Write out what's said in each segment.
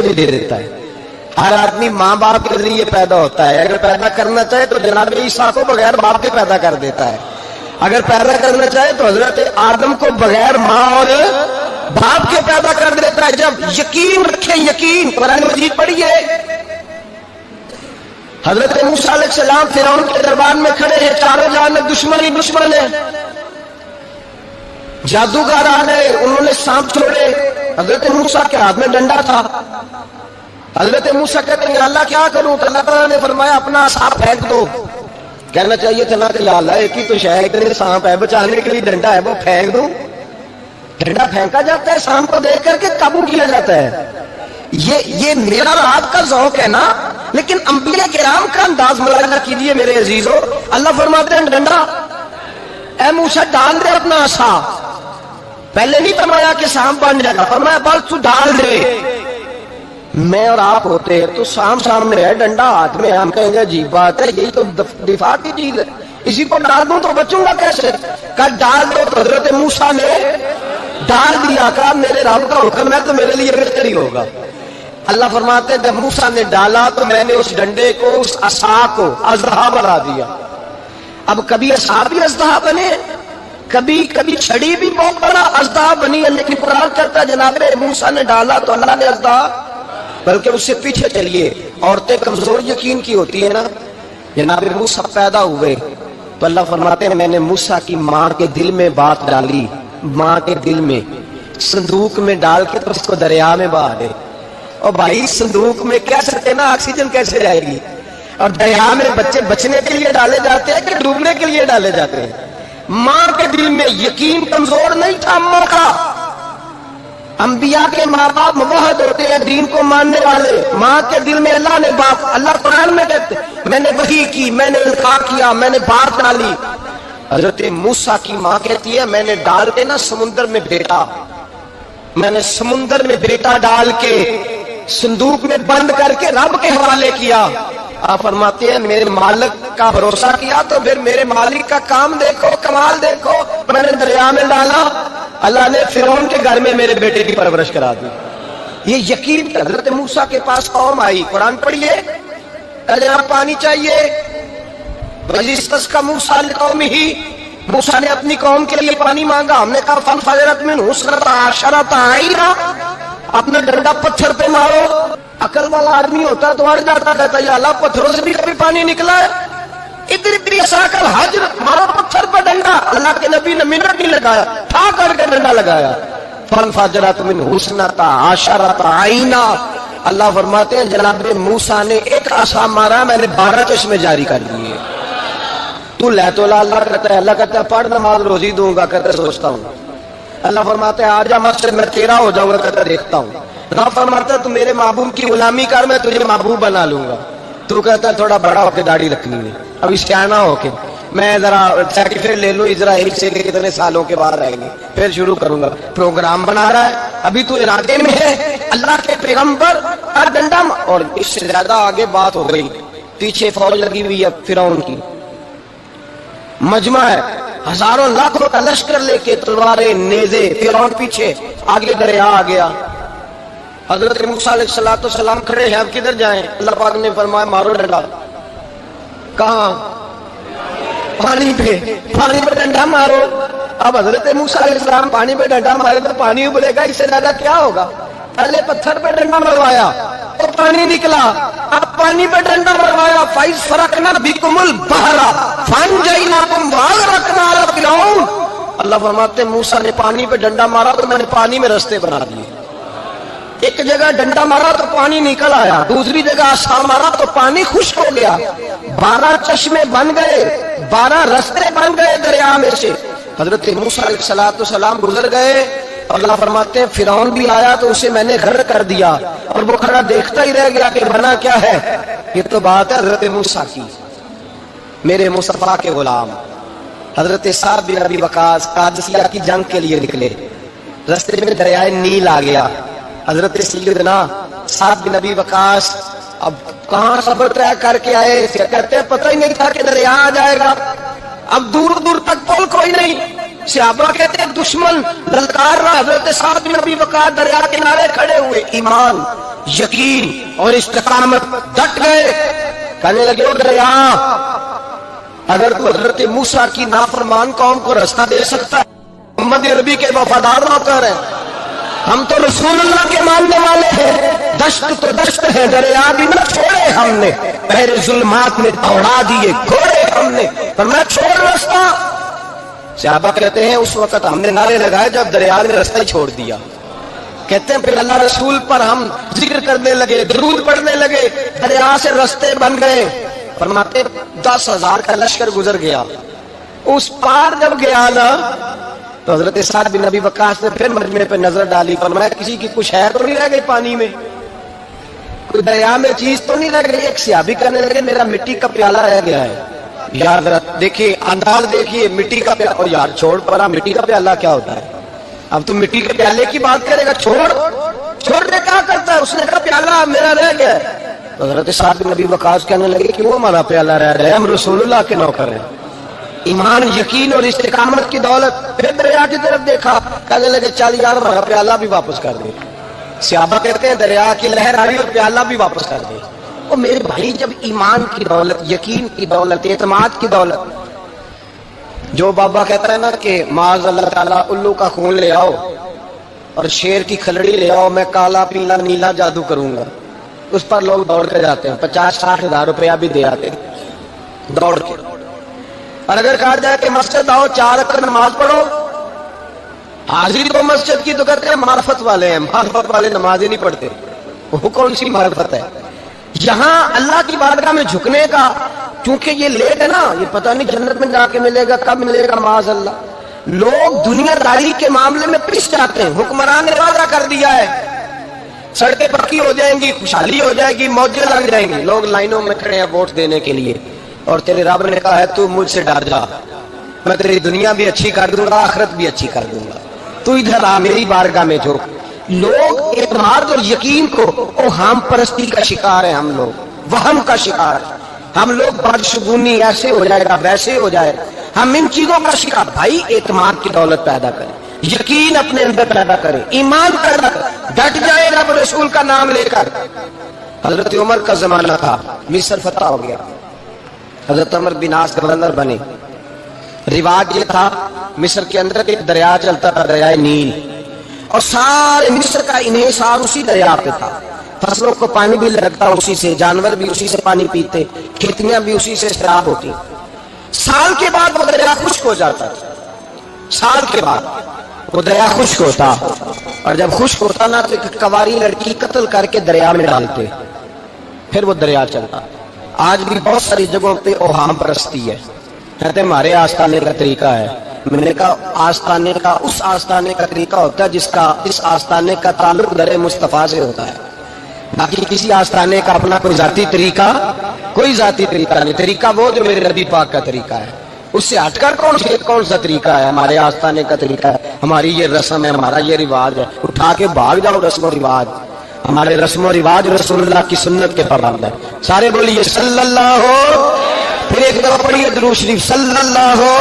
بھی دے دیتا ہے. ہر آدمی ماں باپ کے ذریعے پیدا ہوتا ہے. اگر پیدا کرنا چاہے تو جناب عیسیٰ کو بغیر باپ کے پیدا کر دیتا ہے. اگر پیدا کرنا چاہے تو حضرت آدم کو بغیر ماں اور باپ کے پیدا کر دیتا ہے. جب یقین رکھیں, یقین, قرآن مجید پڑھیے. حضرت موسیٰ علیہ السلام فرعون کے دربار میں کھڑے ہیں, چاروں جانب دشمن ہی دشمن ہے. جادوگر آ گئے, انہوں نے سانپ چھوڑے. حضرت موسیٰ کے ہاتھ میں ڈنڈا تھا. حضرت موسیٰ کہتے ہیں اللہ کیا کروں؟ تو اللہ تعالیٰ نے فرمایا اپنا سانپ پھینک دو. کہنا چاہیے تھا نا کہ یا اللہ ایک ہی تو شے, اتنے سانپ ہے, بچانے کے لیے ڈنڈا ہے, وہ پھینک دوں. ڈنڈا پھینکا جاتا ہے, سانپ کو دیکھ کر کے قابو کیا جاتا ہے. یہ میرا اور آپ کا ذوق ہے نا, لیکن انبیاء کرام کا انداز ملاحظہ کیجیے میرے عزیزو. اللہ فرماتے ہیں ڈنڈا اے موسیٰ ڈال دے اپنا عصا. پہلے نہیں فرمایا کہ سانپ بن جائے گا, فرمایا بس تو ڈال دے. میں اور آپ ہوتے تو سانپ سامنے ہے, ڈنڈا ہاتھ میں, ہم کہیں گے عجیب بات ہے, یہی تو دفاع کی چیز ہے, اسی کو ڈال دوں تو بچوں گا کیسے؟ کہ ڈال دو. تو حضرت موسیٰ نے ڈال دیا. کہا میرے رب کا حکم ہے تو میرے لیے بہتر ہی ہوگا. اللہ فرماتے ہیں جب موسیٰ نے ڈالا تو میں نے اس ڈنڈے کو, اس عصا کو اژدہا بنا دیا. اب کبھی عصا بھی اژدہا بنے, کبھی چھڑی بھی بہت بڑا اژدہا بنی ہے, لیکن قرآن کہتا ہے جناب موسیٰ نے ڈالا تو اللہ نے اژدہا. بلکہ اس سے پیچھے چلیے, عورتیں کمزور یقین کی ہوتی ہیں نا. جناب موسیٰ پیدا ہوئے تو اللہ فرماتے ہیں میں نے موسیٰ کی ماں کے دل میں بات ڈالی, ماں کے دل میں صندوق میں ڈال کے تو اس کو دریا میں بہا دے. اور بھائی صندوق میں کہہ سکتے نا آکسیجن کیسے جائے گی؟ اور دریا میں بچے بچنے کے لیے ڈالے جاتے ہیں کہ ڈوبنے کے لیے ڈالے جاتے ہیں؟ ماں کے دل میں یقین کمزور نہیں تھا اماں کا. انبیاء کے ماں باپ موحد ہوتے ہیں, دین کو ماننے والے. ماں کے دل میں اللہ نے باپ, اللہ قرآن میں کہتے میں نے وحی کی, میں نے القاء کیا, میں نے بات ڈالی. حضرت موسیٰ کی ماں کہتی ہے میں نے ڈال کے نا سمندر میں بیٹا, میں نے سمندر میں بیٹا ڈال کے صندوق میں بند کر کے رب کے حوالے کیا. آپ فرماتے ہیں میرے مالک کا بھروسہ کیا تو پھر میرے مالک کا کام دیکھو, کمال دیکھو. میں نے دریا میں ڈالا, اللہ نے فرعون کے گھر میں میرے بیٹے کی پرورش کرا دی. یہ یقین. حضرت موسیٰ کے پاس قوم آئی, قرآن پڑھیے, جناب پانی چاہیے. وَإِذِ موسیٰ لِقَوْمِهِ, موسیٰ نے اپنی قوم کے لیے پانی مانگا. ہم نے کہا فَانْفَجَرَتْ مِنْهُ اثْنَتَا عَشَرَةَ عَيْنًا, اپنا ڈنڈا پتھر پہ مارو. عقل والا آدمی ہوتا تو اڑ جاتا, کہتا ہے یا اللہ پتھروں سے بھی کبھی پانی نکلا ہے؟ ادھر عصا کر حجر مارو پتھر پہ ڈنڈا. اللہ کے نبی نے منٹ نہیں لگایا, ٹھا کر کے ڈنڈا لگایا. فَانْفَجَرَتْ مِنْهُ اثْنَتَا عَشَرَةَ عَيْنًا. اللہ فرماتے ہیں جناب موسیٰ نے ایک عصا مارا, میں نے 12 چشمے جاری کر دیے. تو لے تو اللہ کہتا ہے, اللہ کہتا ہے پڑھ نماز روزی دوں گا, کہتا ہے سوچتا ہوں. اللہ فرماتا ہے آجا مسجد میں تیرا ہو جاؤں گا, کہتا دیکھتا ہوں. اللہ فرماتا ہے تو میرے محبوب کی غلامی کر, میں تجھے محبوب بنا لوں گا. تو کہتا ہے تھوڑا بڑا ہو کے داڑھی رکھنی ہے, اب سیانا ہو کے میں ذرا سرٹیفکیٹ لے لوں اسرائیل سے کہ کتنے سالوں کے بعد آئیں گے, پھر شروع کروں گا. پروگرام بنا رہا ہے, ابھی تو ارادے میں ہے. اللہ کے پیغمبر اور ڈنڈا, اور اس سے زیادہ آگے بات ہو گئی. پیچھے فوج لگی ہوئی ہے فرعون کی, مجمع ہے, ہزاروں لاکھوں کا لشکر لے کے, تلواریں, نیزے. فرعون پیچھے, آگے دریا آ گیا. حضرت موسیٰ علیہ السلام کھڑے ہیں, اب کدھر جائیں؟ اللہ پاک نے فرمایا مارو ڈنڈا. کہاں؟ پانی پہ ڈنڈا مارو. اب حضرت موسیٰ علیہ السلام پانی پہ ڈنڈا مارے تو پانی ابلے گا, اس سے زیادہ کیا ہوگا؟ پہلے پتھر پہ ڈنڈا مروایا تو پانی نکلا, اب پانی پہ ڈنڈا مروایا. فَإِذْ فَرَقْنَا بِكُمُ الْبَحْرَ فَأَنْجَيْنَاكُمْ وَأَغْرَقْنَا آلَ فِرْعَوْنَ. اللہ فرماتے ہیں موسیٰ نے پانی پہ ڈنڈا مارا تو میں نے پانی میں رستے بنا دیے. ایک جگہ ڈنڈا مارا تو پانی نکل آیا, دوسری جگہ عصا مارا تو پانی خشک ہو گیا. 12 چشمے بن گئے, 12 رستے بن گئے دریا میں سے. حضرت موسیٰ علیہ السلام گزر گئے. اللہ فرماتے ہیں فرعون بھی آیا تو اسے میں نے غرق کر دیا, اور وہ کھڑا دیکھتا ہی رہ گیا کہ بنا کیا ہے. یہ تو بات ہے حضرت موسیٰ کی, میرے مصطفیٰ کے غلام. حضرت سعد بن ابی وقاص قادسیہ کی جنگ کے لیے نکلے, رستے میں دریائے نیل آ گیا. حضرت سیدنا سعد بن ابی وقاص اب کہاں سفر طے کر کے آئے, کہتے ہیں پتہ ہی نہیں تھا کہ دریا آ جائے گا. اب دور دور تک پل کوئی نہیں, صحابہ کہتے ہیں دشمن للکار رہا، حضرت سعد بن ابی وقاص دریا کنارے کھڑے ہوئے، ایمان یقین اور استقامت، ڈٹ گئے، کہنے لگے او دریا، اگر تو حضرت موسیٰ کی نافرمان قوم کو راستہ دے سکتا ہے، محمد عربی کے وفادار نوکر ہیں، ہم تو رسول اللہ کے ماننے والے ہیں، دشت تو دشت ہے، دریا بھی نہ چھوڑے ہم نے، پہرے ظلمات میں دوڑا دیے گھوڑے ہم نے، پر میں چھوڑ راستہ۔ صحابہ کہتے ہیں اس وقت ہم نے نعرے لگائے جب دریا نے راستہ ہی چھوڑ دیا۔ کہتے ہیں پھر اللہ رسول پر ہم ذکر کرنے لگے، درود پڑھنے لگے، دریا سے راستے بن گئے۔ فرماتے 10,000 کا لشکر گزر گیا، اس پار جب گیا نا تو حضرت سعد بن ابی وقاص نے پھر مجمع پہ نظر ڈالی، فرمایا کسی کی کچھ ہے تو نہیں رہ گئی پانی میں، کوئی دریا میں چیز تو نہیں رہ گئی۔ ایک صحابی کہنے لگے میرا مٹی کا پیالہ رہ گیا ہے۔ یار ذرا دیکھیے انداز دیکھیے، مٹی کا پیالہ، اور یار چھوڑ پرا مٹی کا پیالہ کیا ہوتا ہے، اب تم مٹی کے پیالے کی بات کرے گا، چھوڑ دے کیا کرتا ہے، اس نے کہا پیالہ میرا رہ گیا ہے۔ تو حضرت سعد بن ابی وقاص کہنے لگے کہ وہ ہمارا پیالہ رہ رہا ہے، ہم رسول اللہ کے نوکر ہیں۔ ایمان یقین اور استقامت کی دولت، پھر دریا کی طرف دیکھا، کہنے لگے چل یار ہمارا پیالہ بھی واپس کر دے۔ صحابہ کہتے ہیں دریا کی لہر آئی اور پیالہ بھی واپس کر دے۔ اور میرے بھائی جب ایمان کی دولت، یقین کی دولت، اعتماد کی دولت، جو بابا کہتا ہے نا کہ معاذ اللہ تعالیٰ الو کا خون لے آؤ اور شیر کی کھلڑی لے آؤ، میں کالا پیلا نیلا جادو کروں گا، اس پر لوگ دوڑ کے جاتے ہیں، 50-60 ہزار روپیہ بھی دے آتے دوڑ کے۔ اور اگر کہا جائے کہ مسجد آؤ 4 رکعت نماز پڑھو، حاضری تو مسجد کی تو کہتے ہیں معرفت والے ہیں، معرفت والے نماز ہی نہیں پڑھتے، وہ کون سی معرفت ہے؟ یہاں اللہ کی بارگاہ میں جھکنے کا، کیونکہ یہ لیٹ ہے نا، یہ پتہ نہیں جنت میں جا کے ملے گا کب ملے گا، معاذ اللہ۔ لوگ دنیا داری کے معاملے میں پس جاتے ہیں، حکمران نے وعدہ کر دیا ہے سڑکیں پکی ہو جائیں گی، خوشحالی ہو جائے گی، موجیں لگ جائیں گی، لوگ لائنوں میں کھڑے ہیں ووٹ دینے کے لیے، اور تیرے رب نے کہا ہے تو مجھ سے ڈر جا، میں تیری دنیا بھی اچھی کر دوں گا، آخرت بھی اچھی کر دوں گا، تو ادھر آ میری بارگاہ میں جھک۔ لوگ اعتماد اور یقین کو اوہام پرستی کا شکار ہیں، ہم لوگ وہم کا شکار ہیں، ہم لوگ بدشگونی ایسے ہو جائے گا ویسے ہو جائے گا، ہم ان چیزوں کا شکار۔ بھائی اعتماد کی دولت پیدا کریں، یقین اپنے اندر پیدا کریں، ایمان پیدا کریں، ڈٹ جائے رب رسول کا نام لے کر۔ حضرت عمر کا زمانہ تھا، مصر فتح ہو گیا، حضرت عمر بن عاص گورنر بنے۔ رواج یہ تھا مصر کے اندر ایک دریا چلتا تھا، دریائے نیل، اور سارے مصر کا انحصار اسی دریا پہ تھا، فصلوں کو پانی بھی لگتا اسی سے، جانور بھی اسی سے پانی پیتے، کھیتیاں بھی اسی سے سیراب ہوتی۔ سال کے بعد وہ دریا خشک ہو جاتا تھا، سال کے بعد وہ دریا خشک ہوتا، اور جب خشک ہوتا نا تو ایک کواری لڑکی قتل کر کے دریا میں ڈالتے، پھر وہ دریا چلتا۔ آج بھی بہت ساری جگہوں پہ اوہام پرستی ہے، کہتے ہیں ہمارے آستانے کا طریقہ ہے۔ میں نے کہا آستانے کا اس آستانے کا طریقہ ہوتا ہے جس آستانے کا تعلق در مصطفیٰ سے ہوتا ہے، باقی کسی آستانے کا اپنا کوئی ذاتی طریقہ نہیں۔ طریقہ وہ جو میرے نبی پاک کا طریقہ ہے، اس سے ہٹ کر کون سا طریقہ ہے؟ ہمارے آستانے کا طریقہ ہے، ہماری یہ رسم ہے، ہمارا یہ رواج ہے، اٹھا کے بھاگ جاؤ رسم و رواج۔ ہمارے رسم و رواج رسول اللہ کی سنت کے پابند ہے۔ سارے بولیے صلی اللہ ہو، پھر ایک دفعہ پڑھیے درود شریف صلی اللہ ہو،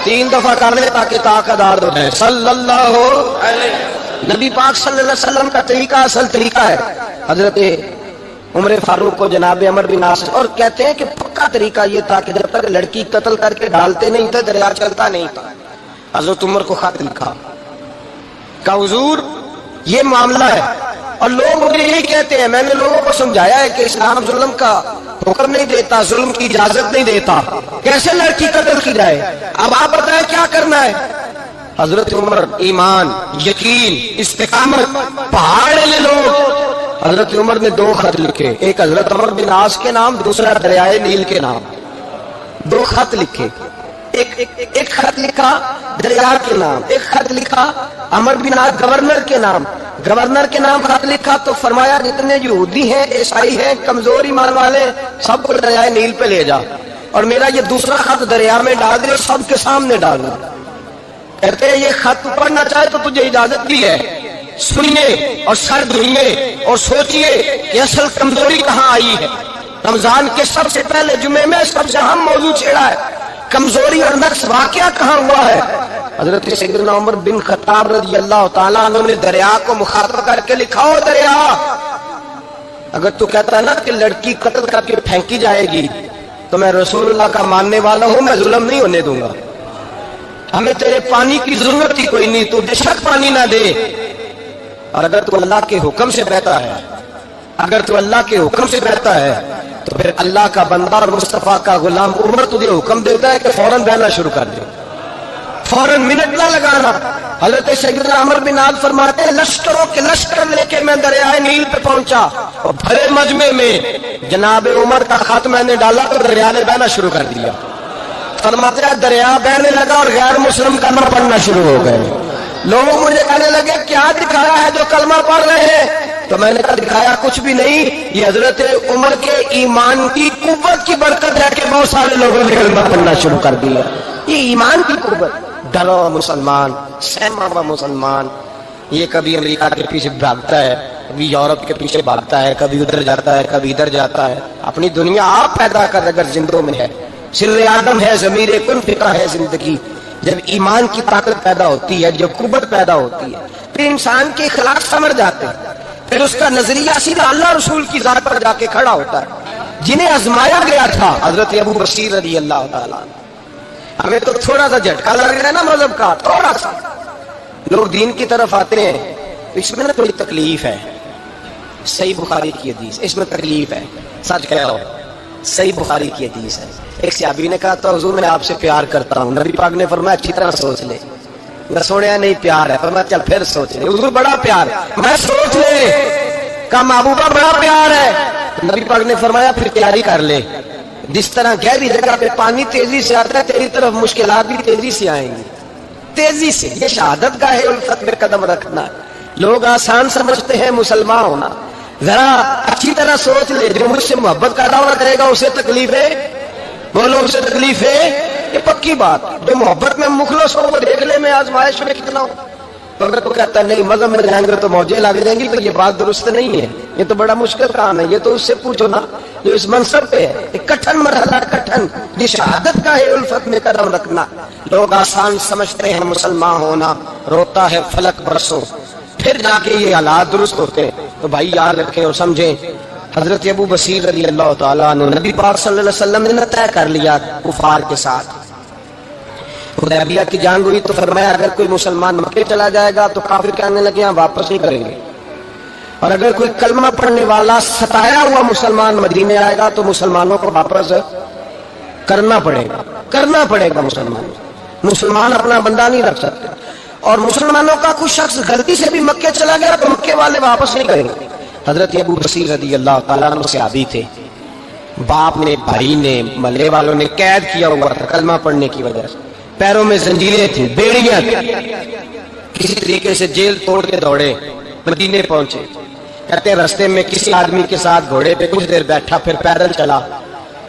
3 دفعہ کر لیں تاکہ طاقت آرد ہو جائے، صلی اللہ ہو۔ نبی پاک صلی اللہ علیہ وسلم کا طریقہ اصل طریقہ ہے۔ حضرت عمر فاروق کو جناب عمر بن عاص، اور کہتے ہیں کہ پکا طریقہ یہ تھا کہ جب تک لڑکی قتل کر کے ڈالتے نہیں تھے دریا چلتا نہیں تھا۔ حضرت عمر کو خط لکھا کہ حضور یہ معاملہ ہے، اور لوگ مجھے یہی کہتے ہیں، میں نے لوگوں کو سمجھایا ہے کہ اسلام ظلم کا حکم نہیں دیتا، ظلم کی اجازت نہیں دیتا، کیسے لڑکی قتل کی جائے، اب آپ بتائیں کیا کرنا ہے؟ حضرت عمر ایمان یقین استقامت پہاڑ لے لوگ۔ حضرت عمر نے 2 خط لکھے، ایک حضرت عمر بن عاص کے نام، دوسرا دریائے نیل کے نام، 2 خط لکھے، ایک خط لکھا دریا کے نام، ایک خط لکھا عمر بن عاص گورنر کے نام خط لکھا، تو فرمایا جتنے یہودی ہیں عیسائی ہیں کمزور ایمان والے سب کو دریائے نیل پہ لے جا، اور میرا یہ دوسرا خط دریا میں ڈال دے، سب کے سامنے ڈالنا۔ کہتے ہیں یہ خط پڑھنا چاہے تو تجھے اجازت بھی ہے، سنیے اور سر دھوئیے اور سوچئے کہ اصل کمزوری کہاں آئی ہے۔ رمضان کے سب سے پہلے جمعے میں سب سے اہم موضوع چھیڑا ہے، کمزوری اور نقص واقعہ کہاں ہوا ہے۔ حضرت سیدنا عمر بن خطاب رضی اللہ تعالیٰ عنہ نے دریا کو مخاطب کر کے لکھا، ہو دریا، اگر تو کہتا ہے نا کہ لڑکی قتل کر کے پھینکی جائے گی تو میں رسول اللہ کا ماننے والا ہوں، میں ظلم نہیں ہونے دوں گا، ہمیں تیرے پانی کی ضرورت ہی کوئی نہیں، تو بے شک پانی نہ دے، اور اگر تو اللہ کے حکم سے بہتا ہے، اگر تو اللہ کے حکم سے بہتا ہے تو پھر اللہ کا بندہ اور مصطفیٰ کا غلام عمر تجھے حکم دیتا ہے کہ فوراً بہنا شروع کر دے، فوراً منٹ نہ لگانا۔ حضرت سیدنا عمر بن عاص فرماتے ہیں لشکروں کے لشکر لے کے میں دریائے نیل پہ پہنچا اور بھرے مجمع میں جناب عمر کا خط میں نے ڈالا تو دریا نے بہنا شروع کر دیا۔ فرماتے ہیں دریا بہنے لگا اور غیر مسلم کلمہ پڑھنا شروع ہو گئے، لوگ مجھے کہنے لگے کیا دکھایا ہے جو کلمہ پڑھ رہے ہیں؟ تو میں نے کہا دکھایا کچھ بھی نہیں، یہ حضرت عمر کے ایمان کی قوت کی برکت ہے کہ بہت سارے لوگوں نے کلمہ پڑھنا شروع کر دیا۔ یہ ایمان کی قوت، ڈرا ہوا مسلمان، سہما ہوا مسلمان، یہ کبھی امریکہ کے پیچھے بھاگتا ہے، کبھی یورپ کے پیچھے بھاگتا ہے، کبھی ادھر جاتا ہے، کبھی ادھر جاتا ہے، اپنی دنیا آپ پیدا کر اگر زندوں میں ہے، سر آدم ہے، ضمیر کن فکر ہے زندگی۔ جب ایمان کی طاقت پیدا ہوتی ہے، جب قوت پیدا ہوتی ہے، پھر انسان کے اخلاق سمجھ جاتے ہیں، پھر اس کا نظریہ سیدھا اللہ رسول کی ذات پر جا کے کھڑا ہوتا ہے۔ جنہیں آزمایا گیا تھا حضرت ابو بصیر رضی اللہ تعالیٰ، ہمیں تو تھوڑا سا جھٹکا لگ رہا ہے نا مذہب کا، تھوڑا سا لوگ دین کی طرف آتے ہیں، اس میں نا تھوڑی تکلیف ہے۔ صحیح بخاری کی حدیث، اس میں تکلیف ہے، سچ کہہ رہا ہوں، صحیح بخاری کی حدیث ہے۔ ایک صحابی نے کہا تو حضور میں آپ سے پیار کرتا ہوں، نبی پاک نے فرمایا اچھی طرح سوچ لے۔ میں سوچا نہیں پیار ہے، فرمایا چل پھر سوچ لے۔ حضور بڑا پیار، میں سوچ لے، کہا محبوبہ بڑا پیار ہے، نبی پاک نے فرمایا پھر تیاری کر لے، جس طرح گہری جگہ پہ پانی تیزی سے آتا ہے تیری طرف مشکلات بھی تیزی سے آئیں گی، تیزی سے۔ یہ شہادت کا ہے الفت میں قدم رکھنا، لوگ آسان سمجھتے ہیں مسلمان ہونا، ذرا اچھی طرح سوچ لے، جو مجھ سے محبت کا دعویٰ کرے گا اسے تکلیف ہے، بولو اسے تکلیف ہے، یہ پکی بات۔ جو محبت میں مخلص ہو وہ دیکھ لے میں آزمائش میں کتنا ہوں، تو اگر تو کہتا ہے نہیں مذہب میں جائیں گے تو موجے لگ جائیں گی، تو یہ بات درست نہیں ہے، یہ تو بڑا مشکل کام ہے، یہ تو اس سے پوچھو نا جو اس منصب پہ ہے، ایک کٹھن مرحلہ، کٹھن، یہ شہادت کا ہے الفت میں قدم رکھنا۔ لوگ آسان سمجھتے ہیں مسلمان ہونا، روتا ہے فلک برسوں، پھر جا کے یہ حالات درست ہوتے ہیں۔ تو بھائی یاد رکھیں اور سمجھیں، حضرت ابو بصیر رضی اللہ تعالیٰ عنہ، نبی پاک صلی اللہ علیہ وسلم نے طے کر لیا کفار کے ساتھ، حدیبیہ کی جنگ ہوئی تو فرمایا اگر کوئی مسلمان مکے چلا جائے گا تو کافر کہنے لگے ہم واپس نہیں کریں گے، اور اگر کوئی کلمہ پڑھنے والا ستایا ہوا مسلمان مدینے آئے گا تو مسلمانوں کو واپس کرنا پڑے گا مسلمان اپنا بندہ نہیں رکھ سکتے، اور مسلمانوں کا کوئی شخص غلطی سے بھی مکے چلا گیا تو مکے والے واپس نہیں کریں گے۔ حضرت ابو بصیر رضی اللہ تعالیٰ عنہ صحابی تھے، باپ نے، بھائی نے، محلے والوں نے قید کیا ہوا تھا کلمہ پڑھنے کی وجہ سے، پیروں میں زنجیریں تھیں، بیڑیاں تھیں، کسی طریقے سے جیل توڑ کے دوڑے مدینے پہنچے۔ کہتے ہیں رستے میں کسی آدمی کے ساتھ گھوڑے پہ کچھ دیر بیٹھا پھر پیدل چلا،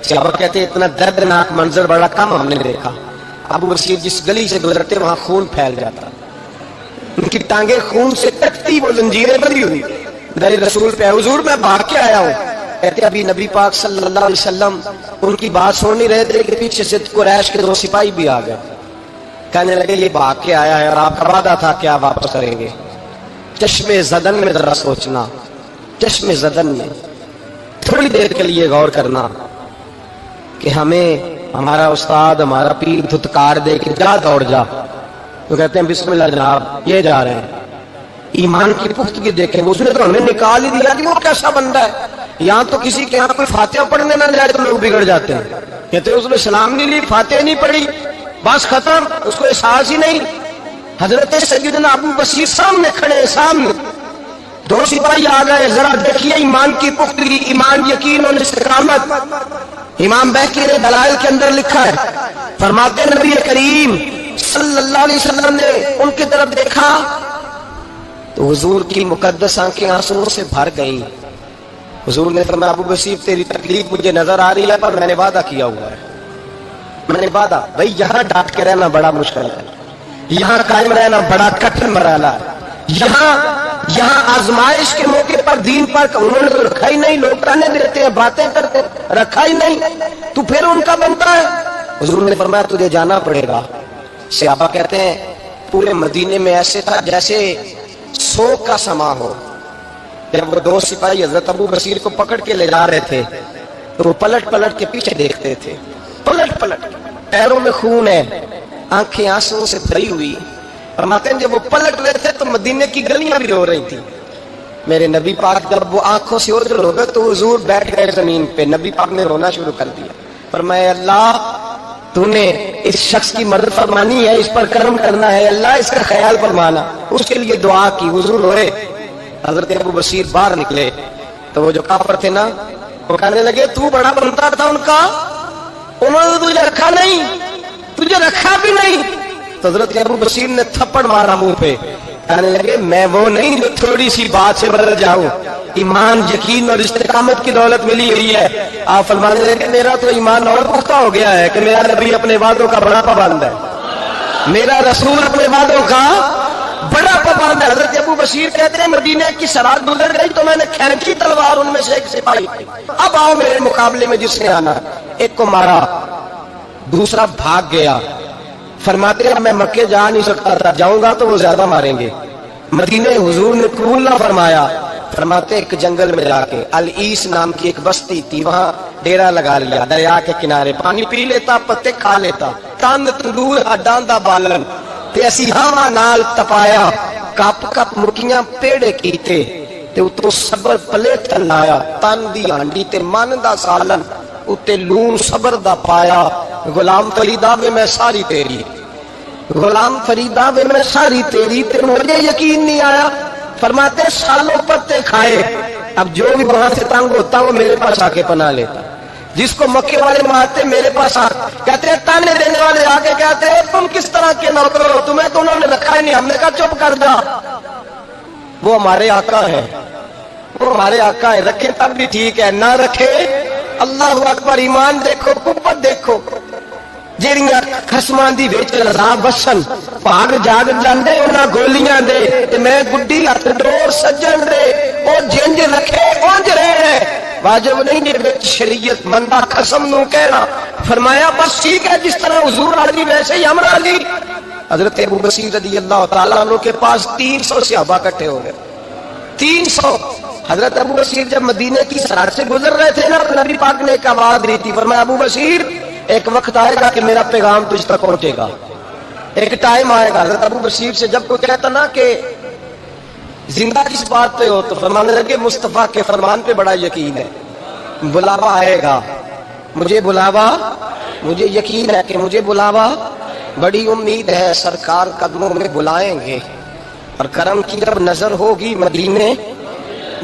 صحابہ کہتے ہیں اتنا دردناک منظر بڑا کم ہم نے دیکھا، ابو بصیر جس گلی سے گزرتے وہاں خون پھیل جاتا، ان کی ٹانگیں خون سے کٹتی، وہ زنجیریں بندھی ہوئی، میرے رسول پہ حضور میں بھاگ کے آیا ہوں۔ کہتے ابھی نبی پاک صلی اللہ علیہ وسلم ان کی بات سن نہیں رہے تھے کہ پیچھے سے قریش کے 2 سپاہی بھی آ گئے، کہنے لگے یہ بھاگ کے آیا ہے اور آپ کا وعدہ تھا کہ آپ واپس کریں گے۔ چشم زدن میں ذرا سوچنا، چشم زدن میں تھوڑی دیر کے لیے غور کرنا کہ ہمیں ہمارا استاد، ہمارا پیر دھتکار دے کہ جا دوڑ جا، تو کہتے ہیں بسم اللہ جناب یہ جا رہے ہیں۔ ایمان کی پختگی دیکھیں، اس نے تو ہمیں نکال ہی دیا کہ وہ کیسا بندہ ہے۔ یہاں تو کسی کے یہاں کوئی فاتحہ پڑھنے نہ جائے تو لوگ بگڑ جاتے ہیں، کہتے ہیں اس نے سلام نہیں لی، فاتحہ نہیں پڑھی، بس ختم، اس کو احساس ہی نہیں۔ حضرت سیدنا ابو بصیر سامنے کھڑے، سامنے 2 سپاہی آ گئے، ذرا دیکھیے ایمان کی پختگی، ایمان، یقین اور استقامت۔ امام بہقی نے دلائل کے اندر لکھا ہے، فرماتے ہیں نبی کریم صلی اللہ علیہ وسلم نے ان کی طرف دیکھا تو حضور کی مقدس آنکھیں آنسوؤں سے بھر گئیں۔ حضور نے فرمایا ابو بصیر تیری تکلیف مجھے نظر آ رہی ہے پر میں نے وعدہ کیا ہوا ہے، میں نے وعدہ، بھائی یہاں ڈٹ کے رہنا بڑا مشکل ہے، یہاں قائم رہنا بڑا کٹھن مرحلہ ہے، یہاں آزمائش کے موقع پر دین پر انہوں نے تو رکھا ہی نہیں، لوگ کہنے دیتے ہیں، باتیں کرتے، رکھا ہی نہیں، تو پھر ان کا بنتا ہے۔ حضور نے فرمایا تجھے جانا پڑے گا۔ صحابہ کہتے ہیں پورے مدینے میں ایسے تھا جیسے سوگ کا سما ہو. جب وہ 2 سپاہی حضرت ابو بصیر کو پکڑ کے لے جا رہے تھے تو وہ پلٹ پلٹ کے پیچھے دیکھتے تھے, پلٹ پلٹ, پیروں میں خون ہے, آنکھیں آنسوں سے بھری ہوئی. فرماتے ہیں جب وہ پلٹ رہے تھے تو مدینے کی گلیاں بھی رو رہی تھی. میرے نبی پاک جب وہ آنکھوں سے اوجھل ہو گئے تو حضور بیٹھ گئے زمین پہ. نبی پاک نے رونا شروع کر دیا. فرمایا اللہ تو نے اس شخص کی مدد فرمانی ہے, اس پر کرم کرنا ہے, اللہ اس کا خیال فرمانا. اس کے لیے دعا کی, حضور روئے. حضرت ابو بصیر باہر نکلے تو وہ جو کافر تھے نا وہ کہنے لگے تو بڑا بنتا تھا ان کا, انہوں نے تجھے رکھا نہیں, تجھے رکھا بھی نہیں. تو حضرت ابو بصیر نے تھپڑ مارا منہ پہ, کہنے لگے میں وہ نہیں جو تھوڑی سی بات سے بدل جاؤں, ایمان یقین اور استقامت کی دولت ملی ہوئی ہے. آپ فرمانے لگے میرا تو ایمان اور پختہ ہو گیا ہے کہ میرا نبی اپنے وعدوں کا بڑا پابند ہے, میرا رسول اپنے وعدوں کا بڑا پابند ہے. حضرت ابو بصیر کہتے ہیں مدینے کی سرحد گزر گئی تو میں نے کھینچی تلوار ان میں سے ایک سپاہی, اب آؤ میرے مقابلے میں جس نے آنا. ایک کو مارا, دوسرا بھاگ گیا. فرماتے ہیں میں مکے جا نہیں سکتا تھا, جاؤں گا تو وہ زیادہ ماریں گے. مدینے حضور نے قبول نہ فرمایا. فرماتے ایک جنگل میں جا کے العیس نام کی ایک بستی تھی, وہاں ڈیرا لگا لیا. دریا کے کنارے پانی پی لیتا, پتے کھا لیتا, تند تندور ڈاندا بالن تے اسی ہوا نال تپایا, کپ کپ مکیاں پیڑے کیتے تے اتوں صبر پلے تھلایا. تن دی ہانڈی تے من دا سالن اتے لون صبر دا پایا. غلام فریدا وے میں ساری تیری, غلام فریدا وے میں ساری تیری, تے مجھے یقین نہیں آیا. فرماتے سالوں پتے کھائے, اب جو بھی وہاں سے تنگ ہوتا وہ میرے پاس آ کے پناہ لیتا. جس کو مکے والے مارتے میرے پاس آ کہتے ہیں, تانے دینے والے آ کے کہتے ہیں تم کس طرح کے نوکر ہو, تمہیں تو انہوں نے رکھا ہی نہیں. ہم نے کہا چپ کر جا, وہ ہمارے آقا ہے, وہ ہمارے آقا ہے, رکھے تب بھی ٹھیک ہے, نہ رکھے اللہ اکبر. ایمان دیکھو, قوت دیکھو. جیڑیاں خسمان دی وچ عذاب وسن بھاگ جاگ جاندے انہاں گولیاں دے تے میں گڈی ہتھ ڈور سجن دے او جنج رکھے اونج رہے. واجب نہیں جے وچ شریعت بندہ قسم نو کہنا. فرمایا بس ٹھیک ہے, جس طرح حضور راضی ویسے ہی ہم راضی. حضرت ابو بصیر رضی اللہ تعالیٰ عنہ کے پاس 300 صحابہ اکٹھے ہو گئے, 300. حضرت ابو بصیر جب مدینے کی سرحد سے گزر رہے تھے نا, نبی پاک نے ایک آواز دی تھی. فرمایا ابو بصیر ایک وقت آئے گا کہ میرا پیغام تجھ تک پہنچے گا, ایک ٹائم آئے گا. حضرت ابو بصیر سے جب کوئی کہتا نا کہ زندہ کس بات پہ ہو تو فرمانے لگے مصطفیٰ کے فرمان پہ بڑا یقین ہے, بلاوا آئے گا, مجھے بلاوا, مجھے یقین ہے کہ مجھے بلاوا, بڑی امید ہے سرکار قدموں میں بلائیں گے اور کرم کی جب نظر ہوگی مدینے,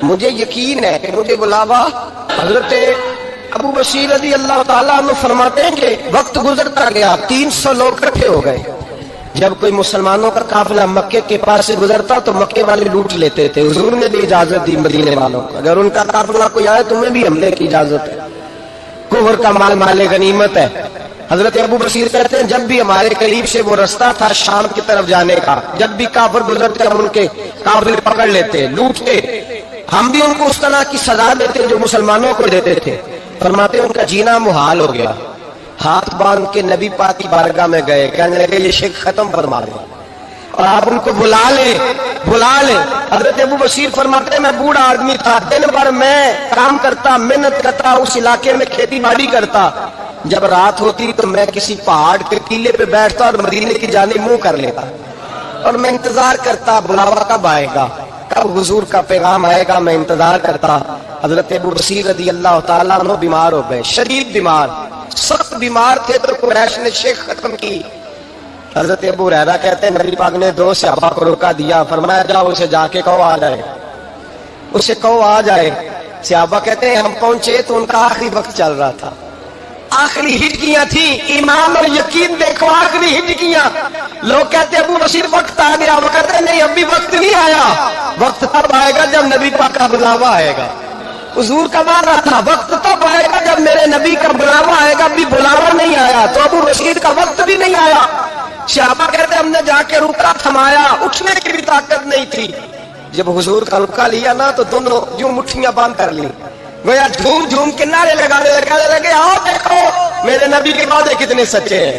مجھے یقین ہے کہ مجھے بلاوا. حضرت ابو بصیر رضی اللہ تعالیٰ عنہ فرماتے ہیں کہ وقت گزرتا گیا, 300 لوگ اکٹھے ہو گئے. جب کوئی مسلمانوں کا قافلہ مکے کے پاس سے گزرتا تو مکے والے لوٹ لیتے تھے. حضور نے بھی اجازت دی مدینے والوں کو, اگر ان کا قافلہ کوئی آئے تمہیں بھی حملے کی اجازت ہے, کفر کا مال مال غنیمت ہے. حضرت ابو بصیر کہتے ہیں جب بھی ہمارے قریب سے وہ رستہ تھا شام کی طرف جانے کا, جب بھی کافر گزرتے ہم ان کے قافلے پکڑ لیتے, لوٹتے, ہم بھی ان کو اس طرح کی سزا دیتے جو مسلمانوں کو دیتے تھے. فرماتے ان کا جینا محال ہو گیا. ہاتھ باندھ کے نبی پاک کی بارگاہ میں گئے, کہنے لگے یہ شرک ختم فرما دیں اور آپ ان کو بلا لیں, بلا لیں. حضرت ابو بصیر فرماتے ہیں میں بوڑھا آدمی تھا, دن بھر میں کام کرتا, محنت کرتا, اس علاقے میں کھیتی باڑی کرتا. جب رات ہوتی تو میں کسی پہاڑ کے ٹیلے پہ بیٹھتا اور مدینے کی جانب منہ کر لیتا اور میں انتظار کرتا بلاوا کب آئے گا, کب حضور کا پیغام آئے گا, میں انتظار کرتا. حضرت ابو بصیر رضی اللہ تعالیٰ عنہ بیمار ہو گئے, شدید بیمار, سخت بیمار تھے تو قریش نے شیخ ختم کی. حضرت ابو ہریرہ کہتے ہیں نبی پاک نے 2 صحابہ کو روکا دیا. فرمایا جاؤ اسے جا کے کہو آ جائے, اسے کہو آ جائے. صحابہ کہتے ہیں ہم پہنچے تو ان کا آخری وقت چل رہا تھا, آخری ہجکیاں تھیں. ایمان اور یقین دیکھو, آخری ہجکیاں. لوگ کہتے ہیں ابو بصیر وقت آ گیا, وہ کہتے ہیں نہیں ابھی وقت نہیں آیا, وقت تب آئے گا جب نبی پاک کا بلاوا آئے گا. حضور کا وعدہ تھا وقت تب آئے گا جب میرے نبی کا بلاوا آئے گا, ابھی بلاوا نہیں آیا تو ابو بصیر کا وقت بھی نہیں آیا. صحابہ کہتے ہیں ہم نے جا کے روکا, تھمایا, اٹھنے کی بھی طاقت نہیں تھی. جب حضور کا روکا لیا نا تو دونوں یوں مٹھیاں باندھ کر لی, گویا جھوم جھوم کے نعرے لگانے لگے, آؤ دیکھو میرے نبی کے وعدے کتنے سچے ہیں,